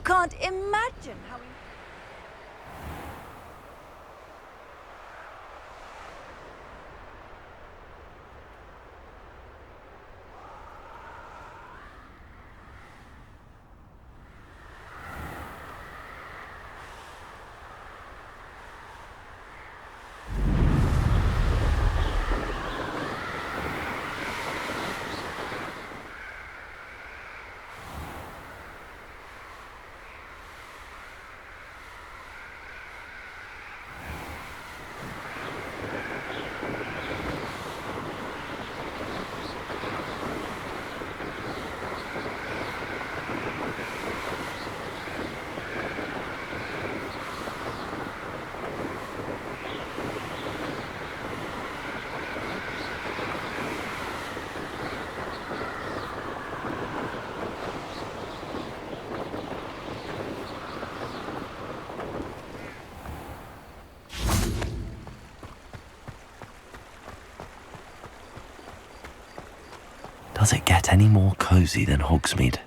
can't imagine how... Does it get any more cosy than Hogsmeade?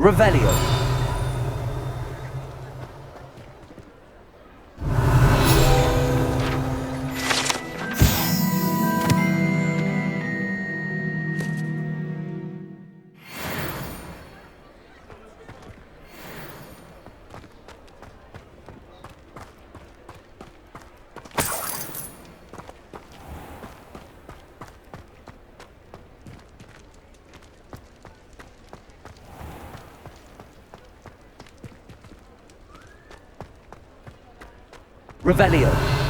Revelio. Revelio.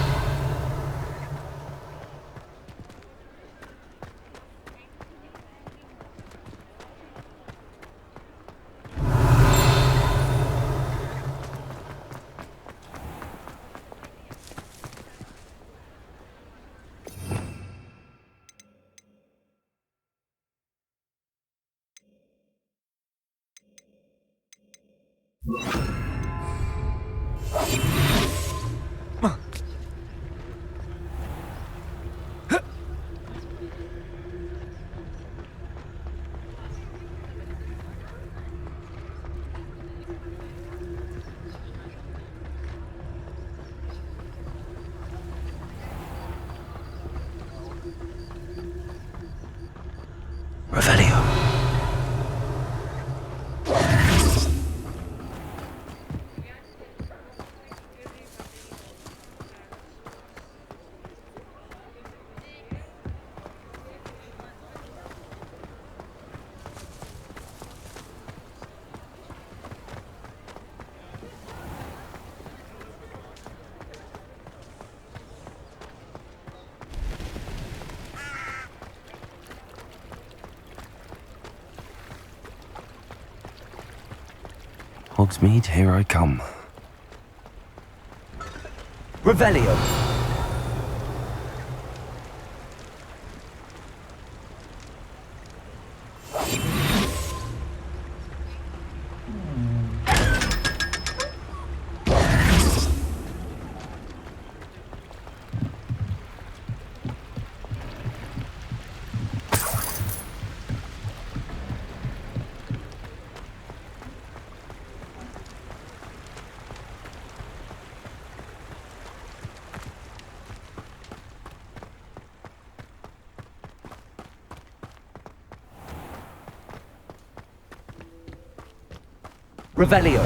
Revelio. Hogsmeade, here I come. Revelio. Revelio.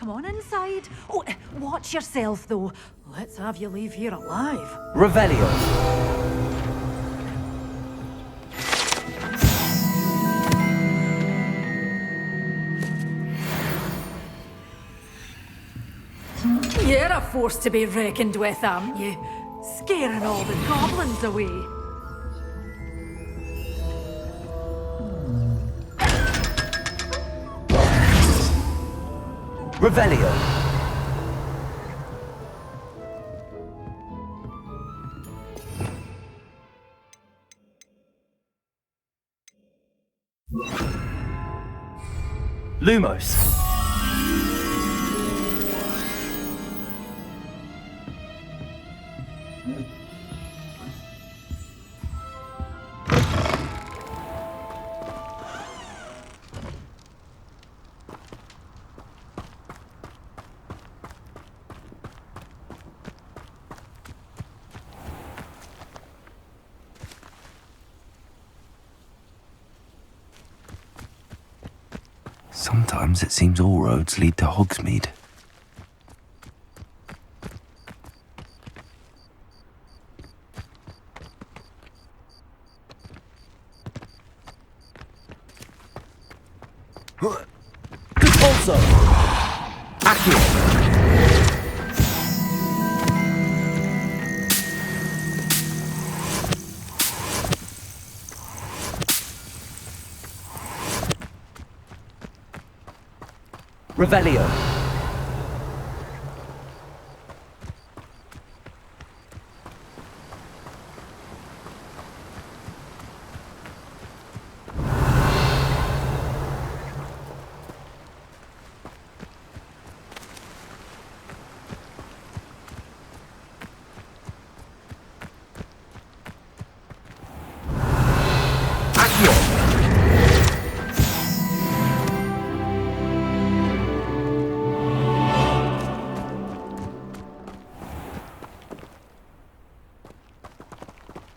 Come on inside. Oh, watch yourself, though. Let's have you leave here alive. Revelio. You're a force to be reckoned with, aren't you? Scaring all the goblins away. Revelio. Lumos. Sometimes it seems all roads lead to Hogsmeade. Also. Accio. Revelio.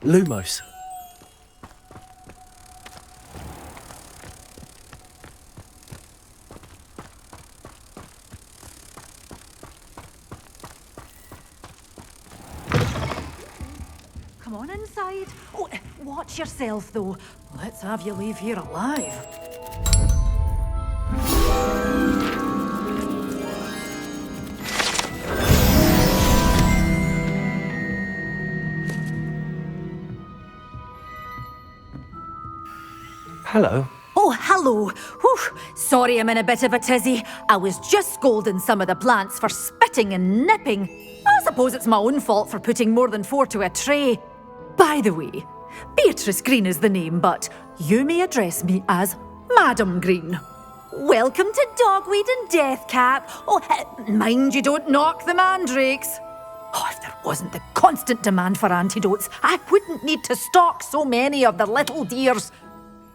Lumos. Come on inside. Oh, watch yourself, though. Let's have you leave here alive. Hello. Oh, hello. Whew. Sorry I'm in a bit of a tizzy. I was just scolding some of the plants for spitting and nipping. I suppose it's my own fault for putting more than 4 to a tray. By the way, Beatrice Green is the name, but you may address me as Madam Green. Welcome to Dogweed and Deathcap. Oh, mind you don't knock the mandrakes. Oh, if there wasn't the constant demand for antidotes, I wouldn't need to stock so many of the little dears.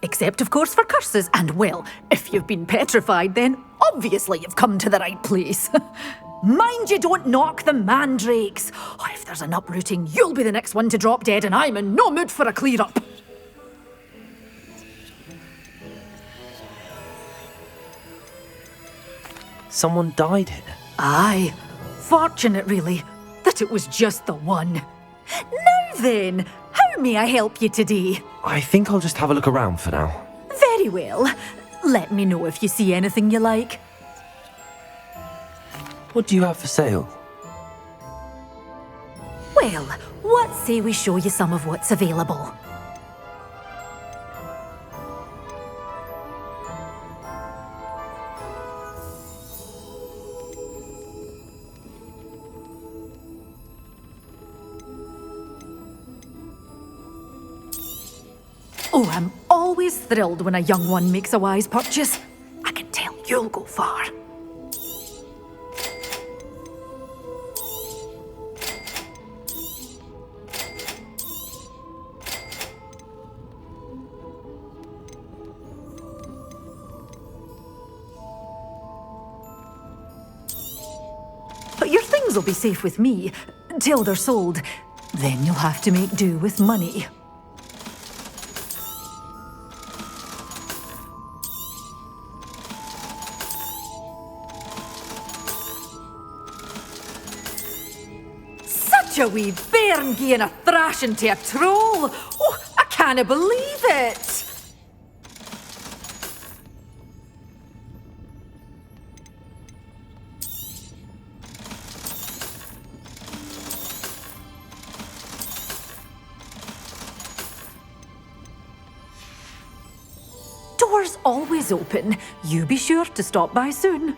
Except, of course, for curses. And, well, if you've been petrified, then obviously you've come to the right place. Mind you don't knock the mandrakes. Oh, if there's an uprooting, you'll be the next one to drop dead, and I'm in no mood for a clear-up. Someone died here. Aye. Fortunate, really, that it was just the one. Now then, how may I help you today? I think I'll just have a look around for now. Very well. Let me know if you see anything you like. What do you have for sale? Well, what say we show you some of what's available? Oh, I'm always thrilled when a young one makes a wise purchase. I can tell you'll go far. But your things will be safe with me, till they're sold. Then you'll have to make do with money. Such a wee bairn gieing a thrashing to a troll! Oh, I can't believe it! Doors always open. You be sure to stop by soon.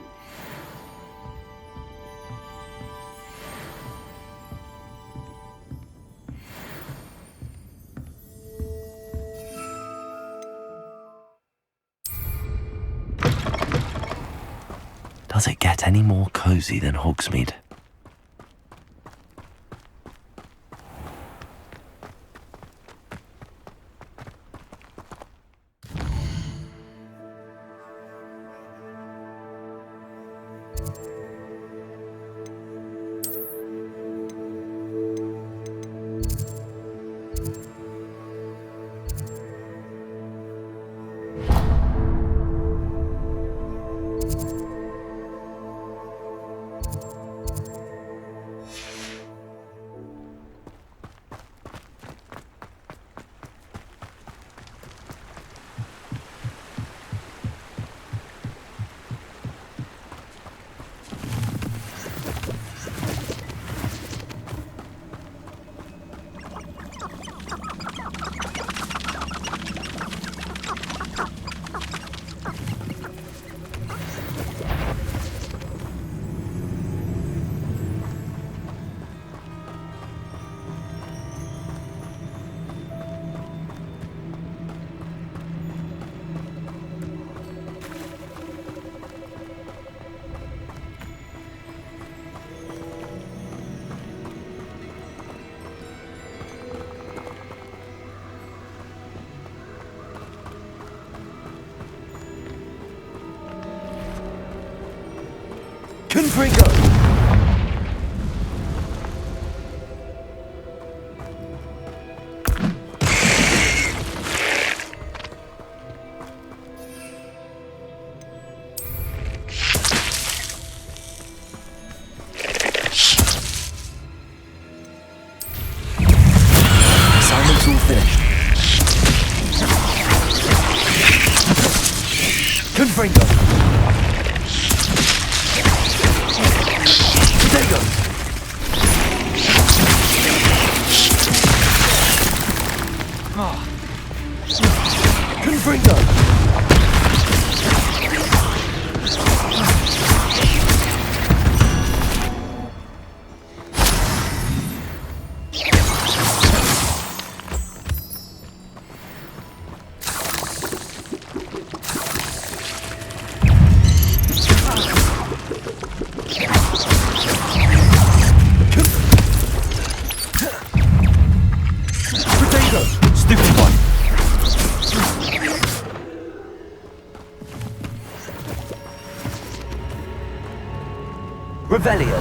Does it get any more cozy than Hogsmeade? Confringo! Assignment's all finished. Confringo! Confringo! Stupid one! Revelio.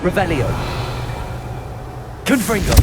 Revelio. Confringo.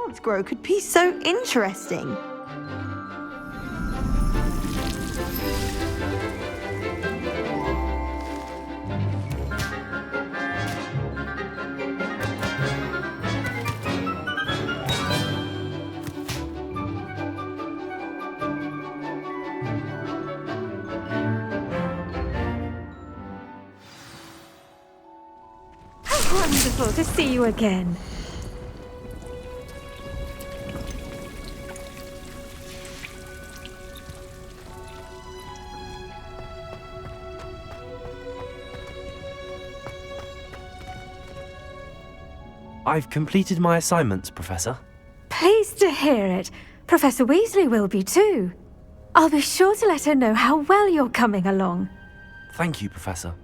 Plants grow could be so interesting. How wonderful to see you again. I've completed my assignments, Professor. Pleased to hear it. Professor Weasley will be too. I'll be sure to let her know how well you're coming along. Thank you, Professor.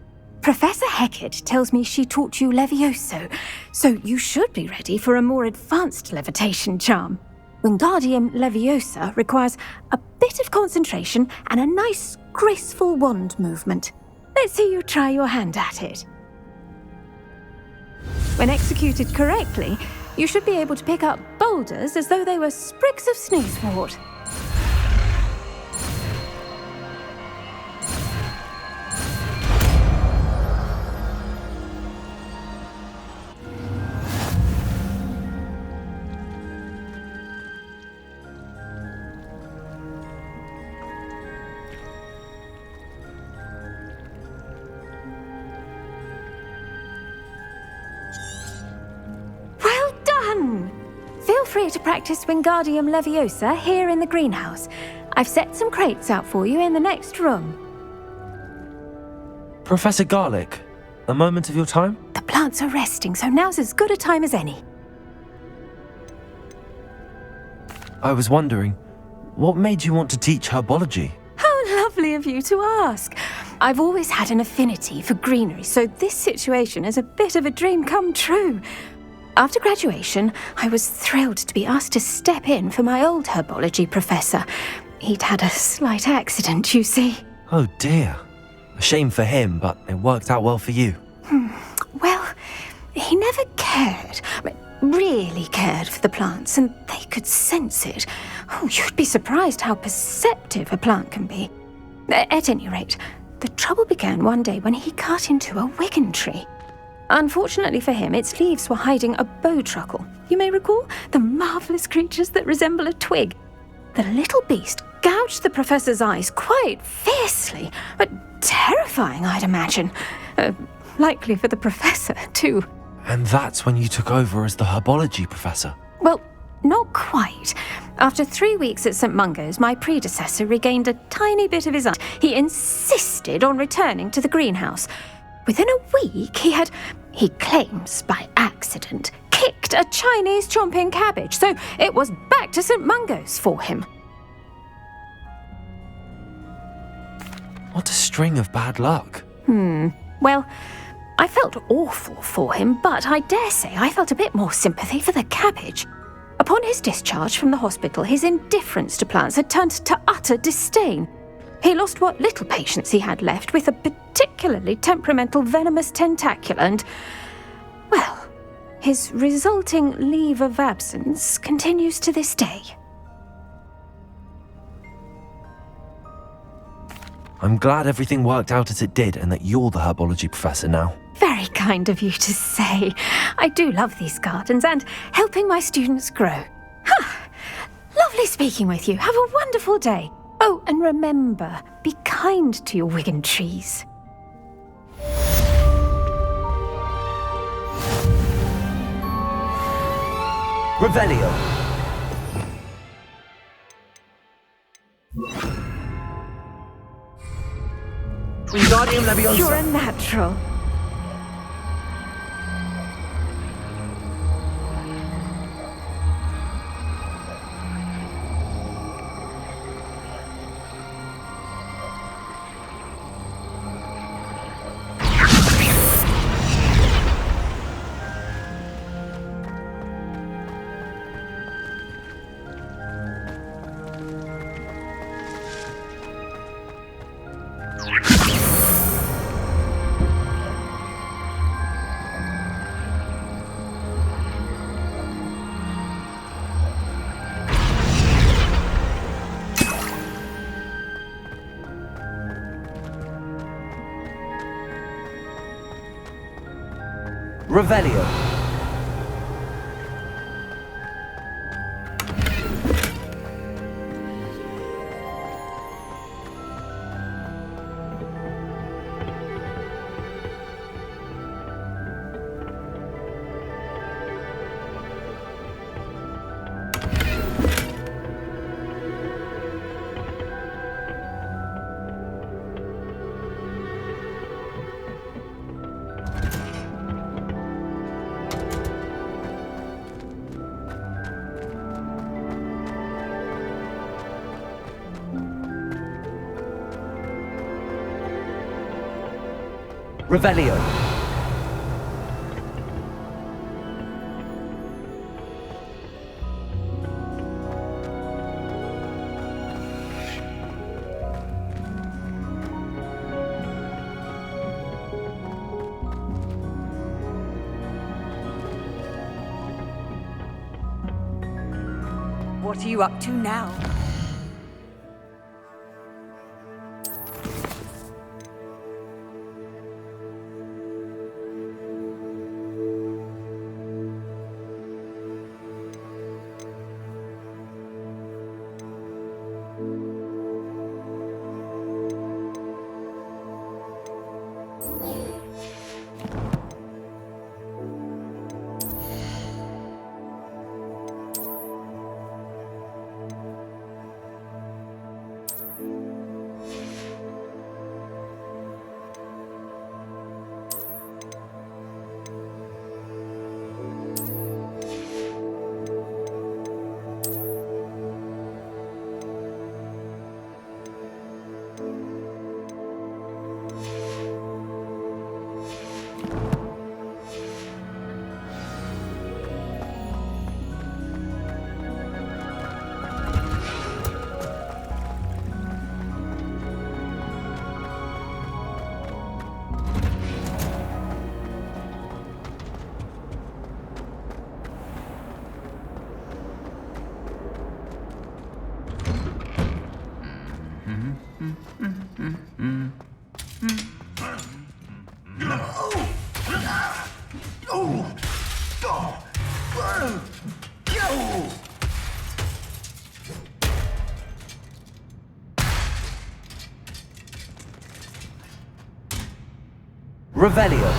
Professor Hecat tells me she taught you Levioso, so you should be ready for a more advanced levitation charm. Wingardium Leviosa requires a bit of concentration and a nice, graceful wand movement. Let's see you try your hand at it. When executed correctly, you should be able to pick up boulders as though they were sprigs of sneezewort. Feel free to practice Wingardium Leviosa here in the greenhouse. I've set some crates out for you in the next room. Professor Garlick, a moment of your time? The plants are resting, so now's as good a time as any. I was wondering, what made you want to teach herbology? How lovely of you to ask. I've always had an affinity for greenery, so this situation is a bit of a dream come true. After graduation, I was thrilled to be asked to step in for my old herbology professor. He'd had a slight accident, you see. Oh dear. A shame for him, but it worked out well for you. Well, he never cared, really cared for the plants, and they could sense it. Oh, you'd be surprised how perceptive a plant can be. At any rate, the trouble began one day when he cut into a Wigan tree. Unfortunately for him, its leaves were hiding a bowtruckle. You may recall the marvellous creatures that resemble a twig. The little beast gouged the professor's eyes quite fiercely, but terrifying, I'd imagine. Likely for the professor, too. And that's when you took over as the herbology professor? Well, not quite. After 3 weeks at St. Mungo's, my predecessor regained a tiny bit of his eye. He insisted on returning to the greenhouse. Within a week, he claims by accident, kicked a Chinese chomping cabbage, so it was back to St. Mungo's for him. What a string of bad luck. Well, I felt awful for him, but I dare say I felt a bit more sympathy for the cabbage. Upon his discharge from the hospital, his indifference to plants had turned to utter disdain. He lost what little patience he had left with a particularly temperamental venomous tentacula and, well, his resulting leave of absence continues to this day. I'm glad everything worked out as it did and that you're the herbology professor now. Very kind of you to say. I do love these gardens and helping my students grow. Lovely Lovely speaking with you. Have a wonderful day. Oh, and remember, be kind to your Wigan trees. Revelio. Wingardium Leviosa. You're a natural. Revelio. Revelio. What are you up to now? Revelio.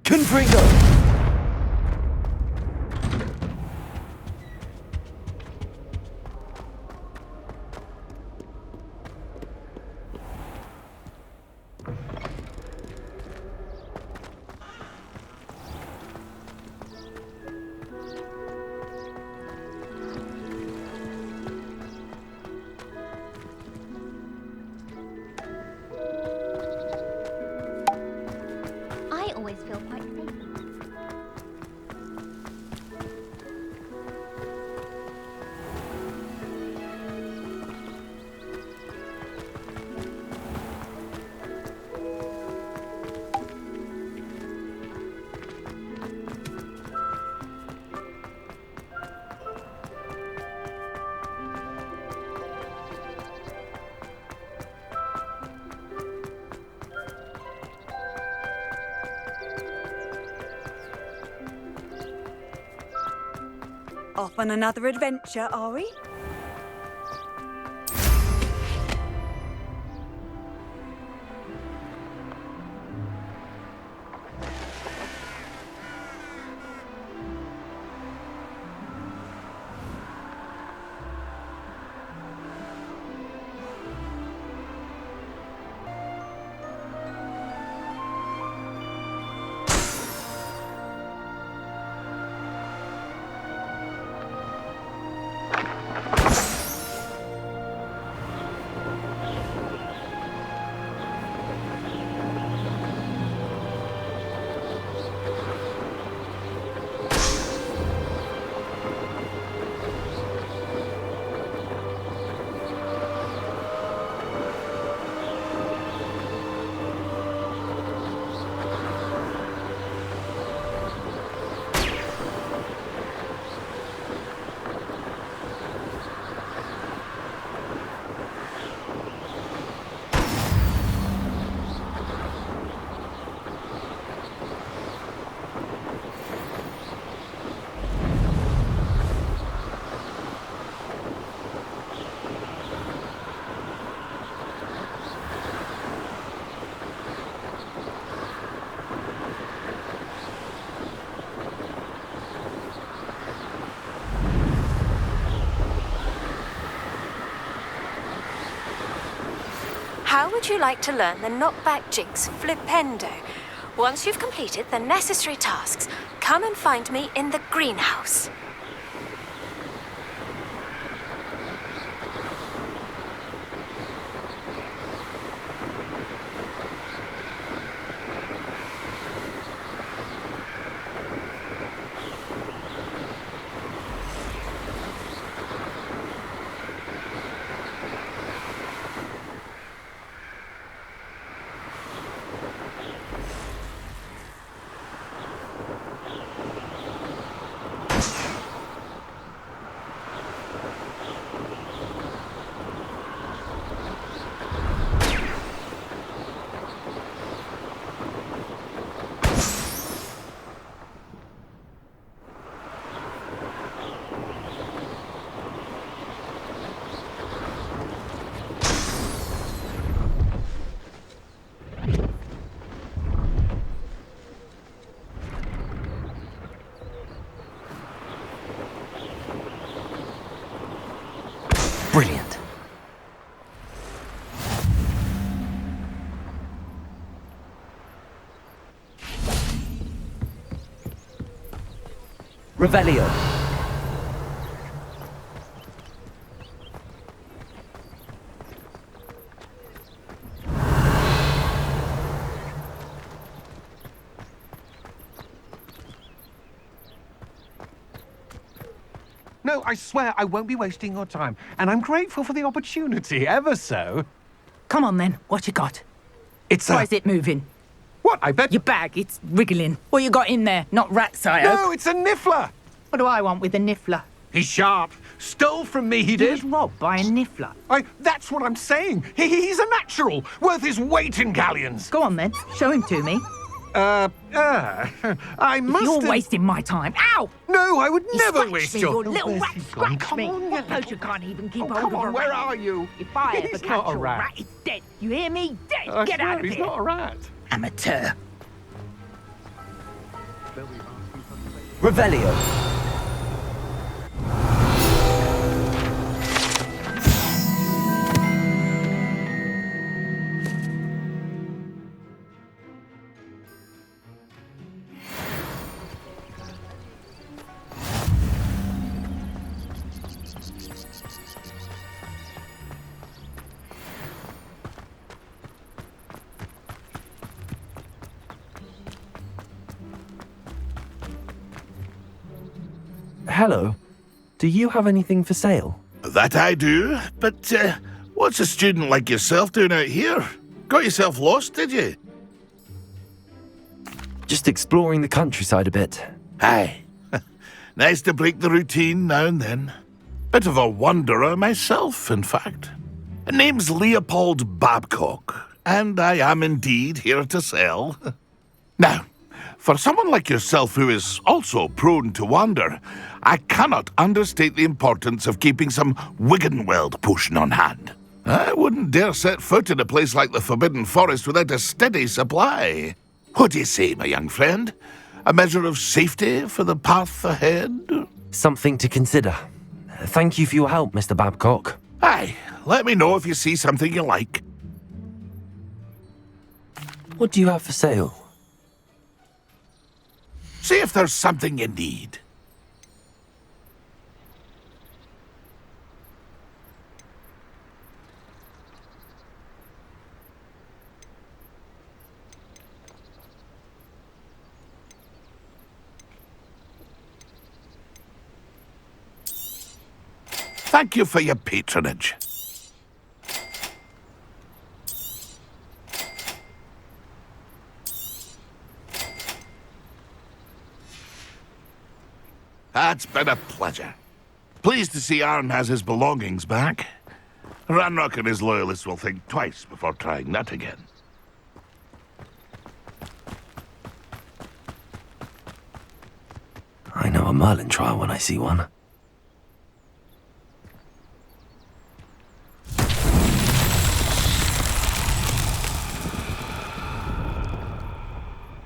Confringo. Off on another adventure, are we? How would you like to learn the knockback jigs flipendo? Once you've completed the necessary tasks, come and find me in the greenhouse. Brilliant. Revelio. No, I swear I won't be wasting your time. And I'm grateful for the opportunity, ever so. Come on then, what you got? It's Why is it moving? What, I bet... Your bag, it's wriggling. What you got in there? Not rats, I hope. No, it's a niffler! What do I want with a niffler? He's sharp. Stole from me, he You did. was robbed by a niffler. That's what I'm saying. He's a natural, worth his weight in galleons. Go on then, show him to me. I must You're have... wasting my time. Ow! No, I would never Scratch waste me, your... you little where's rat, he gone? scratch Come me. on, you Suppose little- you can't even keep Oh, hold come of a on, where rat. are you? If I He's ever not catch a a rat. rat, it's dead. You hear me? Dead. I Get swear out of he's here. not a rat. Amateur. Revelio. Hello. Do you have anything for sale? That I do, but what's a student like yourself doing out here? Got yourself lost, did you? Just exploring the countryside a bit. Aye. Nice to break the routine now and then. Bit of a wanderer myself, in fact. Name's Leopold Babcock, and I am indeed here to sell. Now, For someone like yourself who is also prone to wander, I cannot understate the importance of keeping some Wiggenweld potion on hand. I wouldn't dare set foot in a place like the Forbidden Forest without a steady supply. What do you say, my young friend? A measure of safety for the path ahead? Something to consider. Thank you for your help, Mr. Babcock. Aye, let me know if you see something you like. What do you have for sale? See if there's something you need. Thank you for your patronage. That's been a pleasure. Pleased to see Arn has his belongings back. Ranrock and his loyalists will think twice before trying that again. I know a Merlin trial when I see one.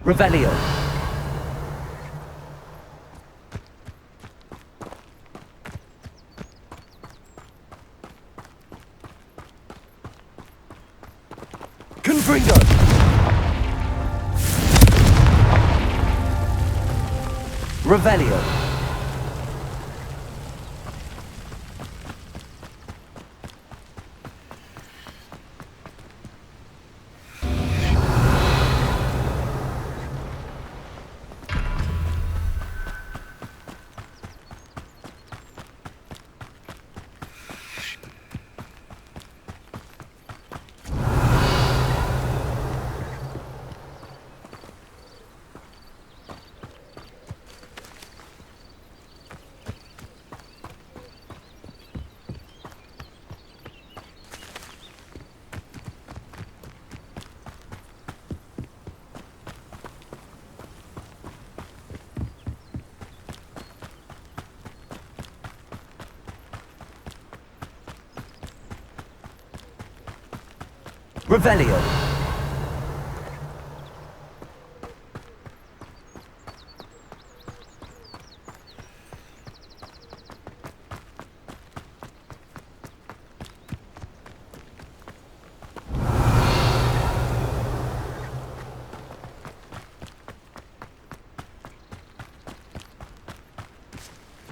Revelio. Confringo. Revelio. Revelio.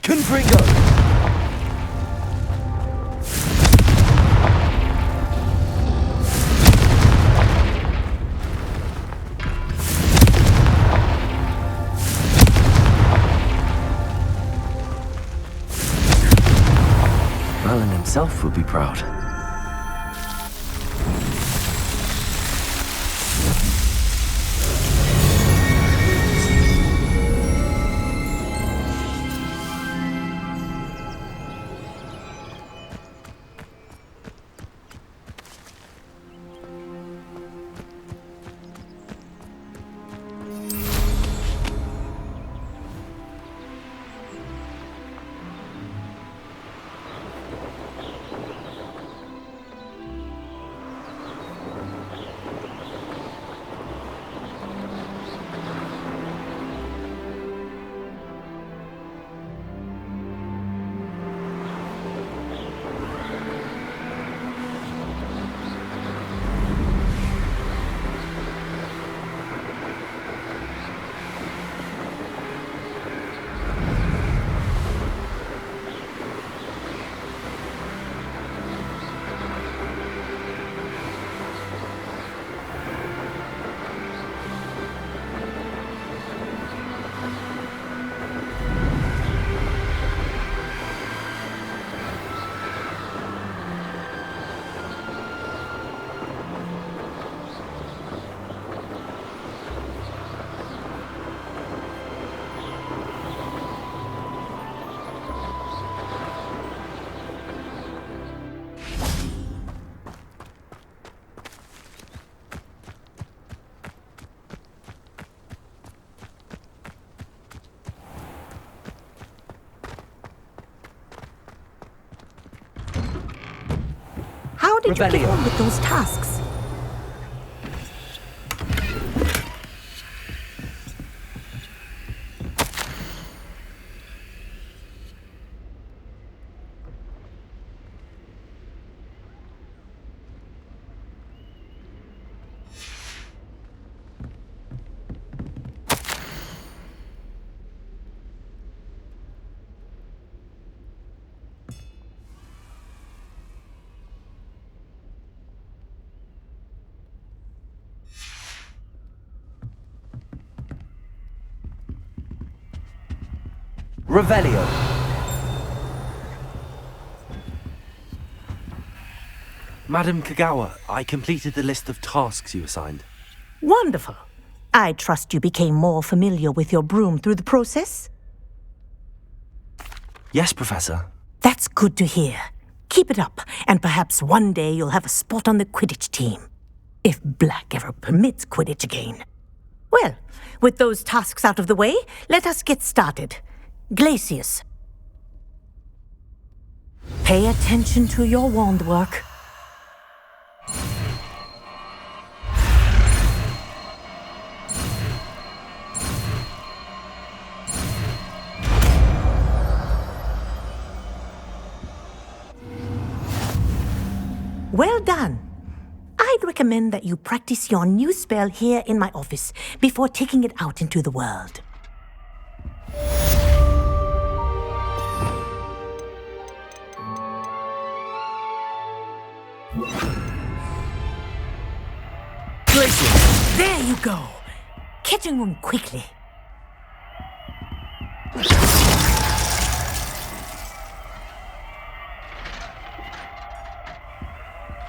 Confringo. Merlin himself would be proud. did you Revelio. get on with those tasks? Revelio. Madam Kagawa, I completed the list of tasks you assigned. Wonderful. I trust you became more familiar with your broom through the process? Yes, Professor. That's good to hear. Keep it up, and perhaps one day you'll have a spot on the Quidditch team. If Black ever permits Quidditch again. Well, with those tasks out of the way, let us get started. Glacius. Pay attention to your wand work. Well done. I'd recommend that you practice your new spell here in my office before taking it out into the world. Glacius! There you go. Catching them quickly.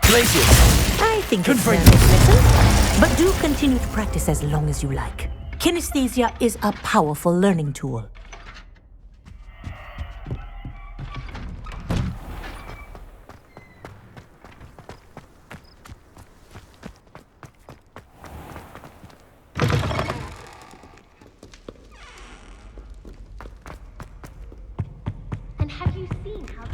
Glacius! I think it's Confirm. very pleasant, but do continue to practice as long as you like. Kinesthesia is a powerful learning tool. And have you seen how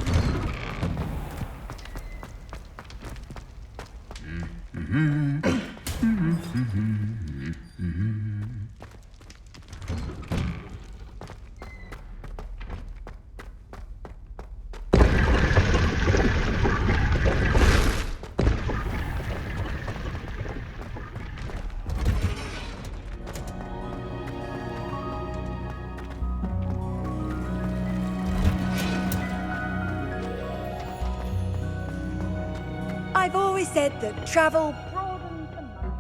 I've always said that travel broadens the mind.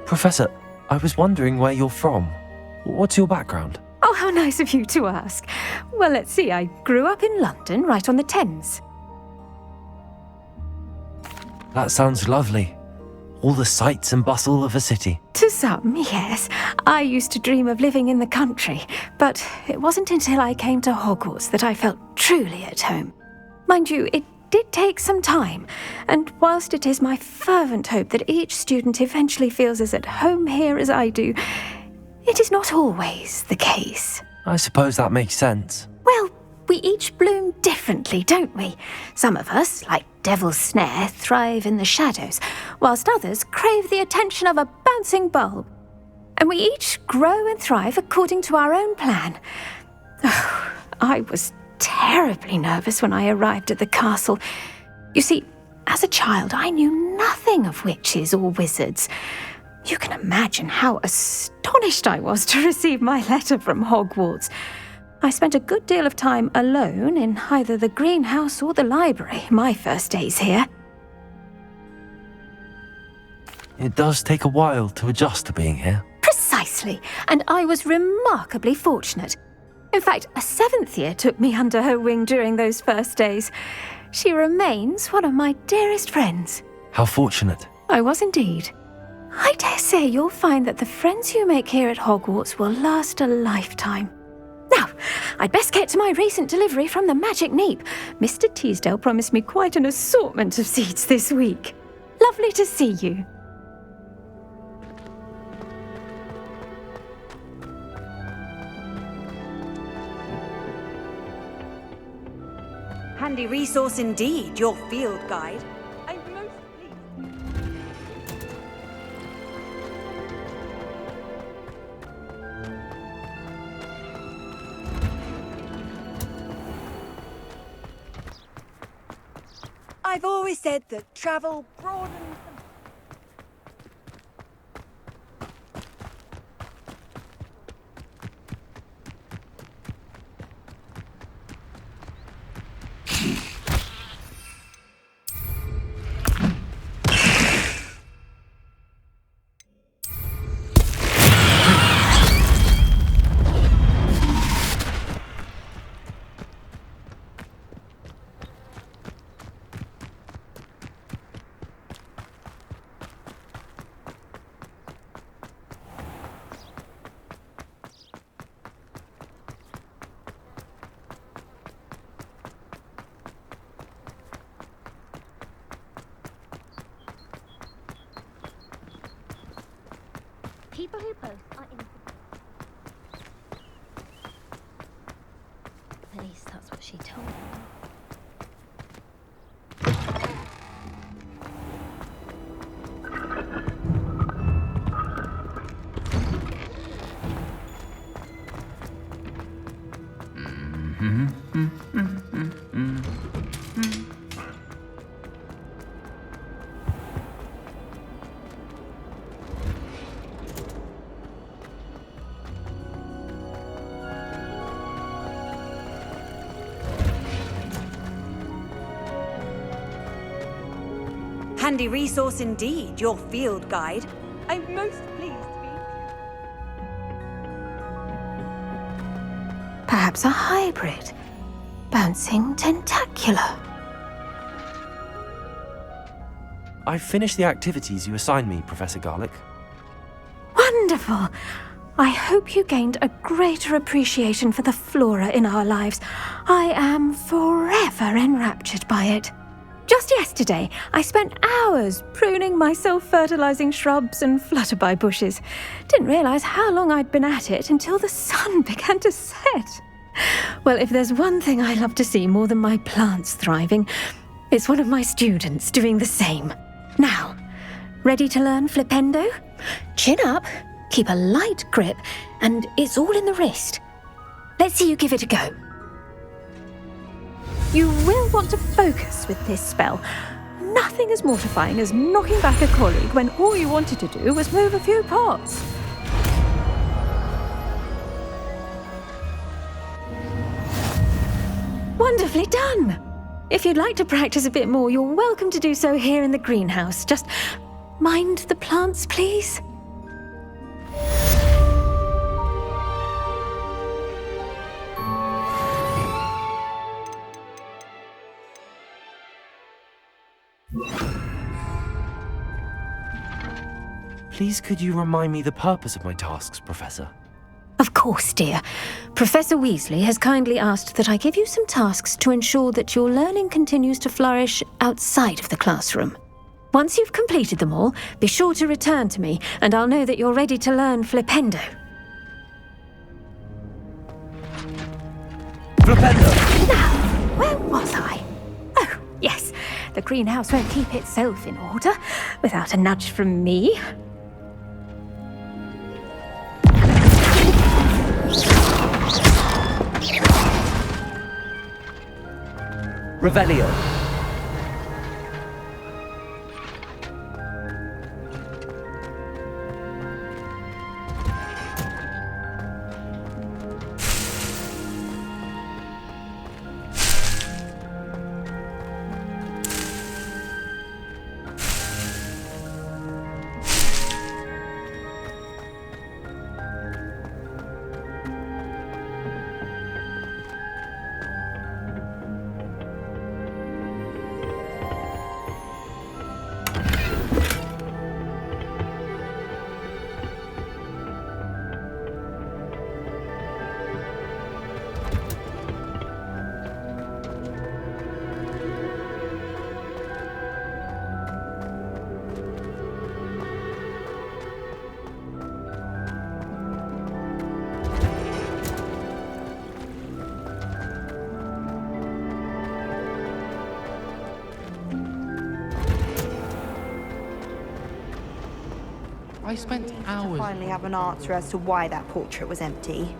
Professor, I was wondering where you're from. What's your background? Oh, how nice of you to ask. Well, let's see. I grew up in London, right on the Thames. That sounds lovely. All the sights and bustle of a city. To some, yes. I used to dream of living in the country, but it wasn't until I came to Hogwarts that I felt truly at home. Mind you, it did take some time, and whilst it is my fervent hope that each student eventually feels as at home here as I do, it is not always the case. I suppose that makes sense. Well, we each bloom differently, don't we? Some of us, like Devil's Snare, thrive in the shadows, whilst others crave the attention of a bouncing bulb. And we each grow and thrive according to our own plan. Oh, I was terribly nervous when I arrived at the castle. You see, as a child, I knew nothing of witches or wizards. You can imagine how astonished I was to receive my letter from Hogwarts. I spent a good deal of time alone in either the greenhouse or the library my first days here. It does take a while to adjust to being here. Precisely, and I was remarkably fortunate. In fact, a 7th year took me under her wing during those first days. She remains one of my dearest friends. How fortunate. I was indeed. I dare say you'll find that the friends you make here at Hogwarts will last a lifetime. Now, I'd best get to my recent delivery from the Magic Neep. Mr. Teasdale promised me quite an assortment of seeds this week. Lovely to see you. Handy resource indeed, your field guide. I'm most pleased. I've always said that travel broadens the... People who both are innocent. At least that's what she told me. Handy resource indeed, your field guide. I'm most pleased to be... Perhaps a hybrid. Bouncing tentacular. I've finished the activities you assigned me, Professor Garlick. Wonderful! I hope you gained a greater appreciation for the flora in our lives. I am forever enraptured by it. Just yesterday, I spent hours pruning my self-fertilizing shrubs and flutterby bushes. Didn't realize how long I'd been at it until the sun began to set. Well, if there's one thing I love to see more than my plants thriving, it's one of my students doing the same. Now, ready to learn Flipendo? Chin up, keep a light grip, and it's all in the wrist. Let's see you give it a go. You will want to focus with this spell. Nothing as mortifying as knocking back a colleague when all you wanted to do was move a few pots. Wonderfully done! If you'd like to practice a bit more, you're welcome to do so here in the greenhouse. Just mind the plants, please. Please could you remind me the purpose of my tasks, Professor? Of course, dear. Professor Weasley has kindly asked that I give you some tasks to ensure that your learning continues to flourish outside of the classroom. Once you've completed them all, be sure to return to me, and I'll know that you're ready to learn Flipendo. Flipendo! Now, where was I? Oh, yes. The greenhouse won't keep itself in order without a nudge from me. Revelio. I spent hours. Finally have an answer as to why that portrait was empty.